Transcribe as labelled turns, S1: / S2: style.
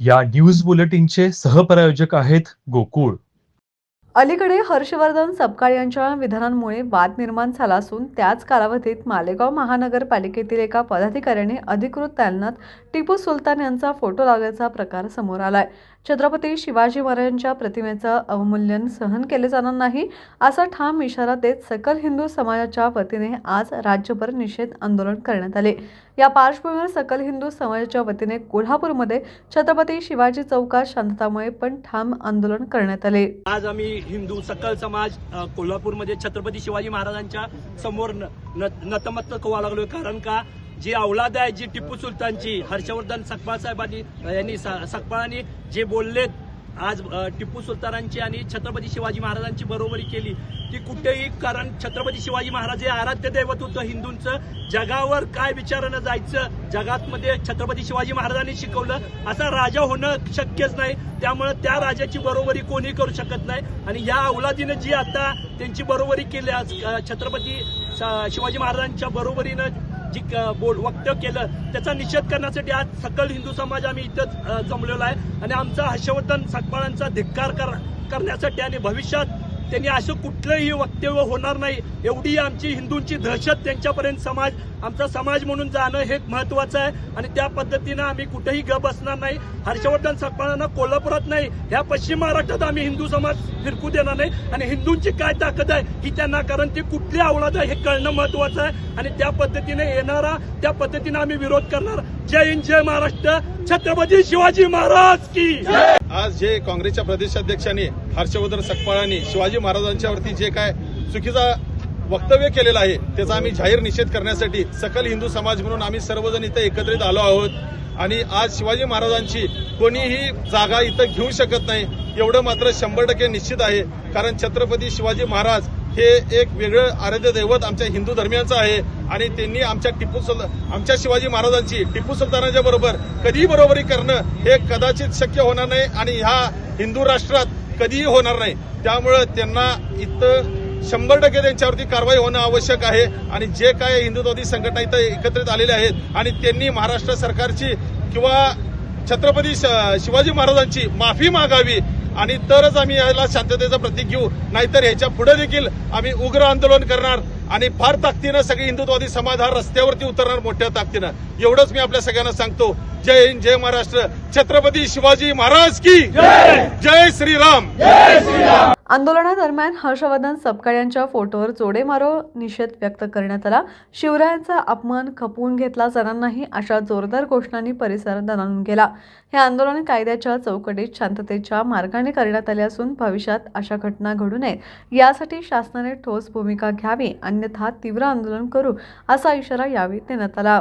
S1: या न्यूज बुलेटिनचे सहप्रायोजक आहेत गोकुळ.
S2: अलीकडे हर्षवर्धन सपकाळ यांच्या विधानांमुळे वाद निर्माण झाला असून त्याच कालावधीत मालेगाव महानगरपालिकेतील एका पदाधिकाऱ्याने अधिकृत दालनात टिपू सुलतान यांचा फोटो लावल्याचा प्रकार समोर आलाय. छत्रपती शिवाजी महाराजांच्या प्रतिमेचं अवमूल्यन सहन केले जाणार नाही असा ठाम इशारा देत सकल हिंदू समाजाच्या वतीने आज राज्यभर निषेध आंदोलन करण्यात आले. या पार्श्वभूमीवर सकल हिंदू समाजाच्या वतीने कोल्हापूरमध्ये छत्रपती शिवाजी चौकात शांततामय पण ठाम आंदोलन करण्यात आले.
S3: आज आम्ही हिंदू सकल समाज कोल्हापूरमध्ये छत्रपती शिवाजी महाराजांच्या समोर नतमस्तक व्हायला लागलोय. कारण का जी औलाद आहे जी टिपू सुलतानची, हर्षवर्धन सकपाळ साहेबांनी सकपाळांनी जे बोललेत आज टिपू सुलतानांची आणि छत्रपती शिवाजी महाराजांची बरोबरी केली ती कुठेही, कारण छत्रपती शिवाजी महाराज हे आराध्य दैवत होतं हिंदूंचं. जगावर काय विचारानं जायचं, जगातमध्ये छत्रपती शिवाजी महाराजांनी शिकवलं असा राजा होणं शक्यच नाही. त्यामुळे त्या राजाची बरोबरी कोणी करू शकत नाही. आणि या औलादीनं जी आता त्यांची बरोबरी केली, आज छत्रपती शिवाजी महाराजांच्या बरोबरीनं जी वक्तव्य केलं त्याचा निषेध करण्यासाठी आज सकल हिंदू समाज आम्ही इथंच जमलेलो आहे. आणि आमचा हर्षवर्धन सकपाळांचा धिक्कार करण्यासाठी आणि भविष्यात त्यांनी असं कुठलंही वक्तव्य होणार नाही एवढी आमची हिंदूंची दहशत त्यांच्यापर्यंत आमचा समाज म्हणून जाणं हे महत्वाचं आहे. आणि त्या पद्धतीनं आम्ही कुठेही बसणार नाही. हर्षवर्धन सकपाळांना कोल्हापुरात नाही, ह्या पश्चिम महाराष्ट्रात आम्ही हिंदू समाज फिरकू देणार नाही. आणि हिंदूंची काय ताकद आहे ही त्यांना, कारण ती कुठली अवलाद आहे हे कळणं महत्वाचं आहे. आणि त्या पद्धतीने येणारा त्या पद्धतीने आम्ही विरोध करणार. जय हिंद, जय महाराष्ट्र, छत्रपती शिवाजी महाराज की.
S4: आज जे काँग्रेसच्या प्रदेशाध्यक्षांनी हर्षवर्धन सकपाळांनी शिवाजी महाराजांच्यावरती जे काय चुकीचा वक्तव्य केलेलं आहे त्याचा आम्ही जाहीर निषेध करण्यासाठी सकल हिंदू समाज म्हणून आम्ही सर्वजण इथं एकत्रित आलो आहोत. आणि आज शिवाजी महाराजांची कोणीही जागा इथं घेऊ शकत नाही एवढं मात्र 100% निश्चित आहे. कारण छत्रपती शिवाजी महाराज हे एक वेगळं आराध्य दैवत आमच्या हिंदू धर्मियांचं आहे. आणि त्यांनी आमच्या शिवाजी महाराजांची टिपू सुलतानाच्या बरोबर कधीही बरोबरी करणं हे कदाचित शक्य होणार नाही आणि ह्या हिंदू राष्ट्रात कधीही होणार नाही. त्यामुळं त्यांना इथं 100% त्यांच्यावरती कारवाई होणं आवश्यक आहे. आणि जे काय हिंदुत्ववादी संघटना इथं एकत्रित आलेल्या आहेत आणि त्यांनी महाराष्ट्र सरकारची किंवा छत्रपती शिवाजी महाराजांची माफी मागावी आणि तरच आम्ही याला शांततेचं प्रतीक घेऊ. नाहीतर ह्याच्या पुढे देखील आम्ही उग्र आंदोलन करणार आणि फार ताकदीनं सगळे हिंदुत्ववादी समाज हा रस्त्यावरती उतरणार मोठ्या ताकदीनं. एवढंच मी आपल्या सगळ्यांना सांगतो. जय हिंद, जय महाराष्ट्र, छत्रपती शिवाजी महाराज की जय श्रीराम.
S2: आंदोलनादरम्यान हर्षवर्धन सपकाळ यांच्या फोटोवर जोडे मारो निषेध व्यक्त करण्यात आला. शिवरायांचा अपमान खपवून घेतला जाणार नाही अशा जोरदार घोषणांनी परिसर दणाणून गेला. हे आंदोलन कायद्याच्या चौकटीत शांततेच्या मार्गाने करण्यात आले असून भविष्यात अशा घटना घडू नयेत यासाठी शासनाने ठोस भूमिका घ्यावी, अन्यथा तीव्र आंदोलन करू असा इशारा यावेळी देण्यात आला.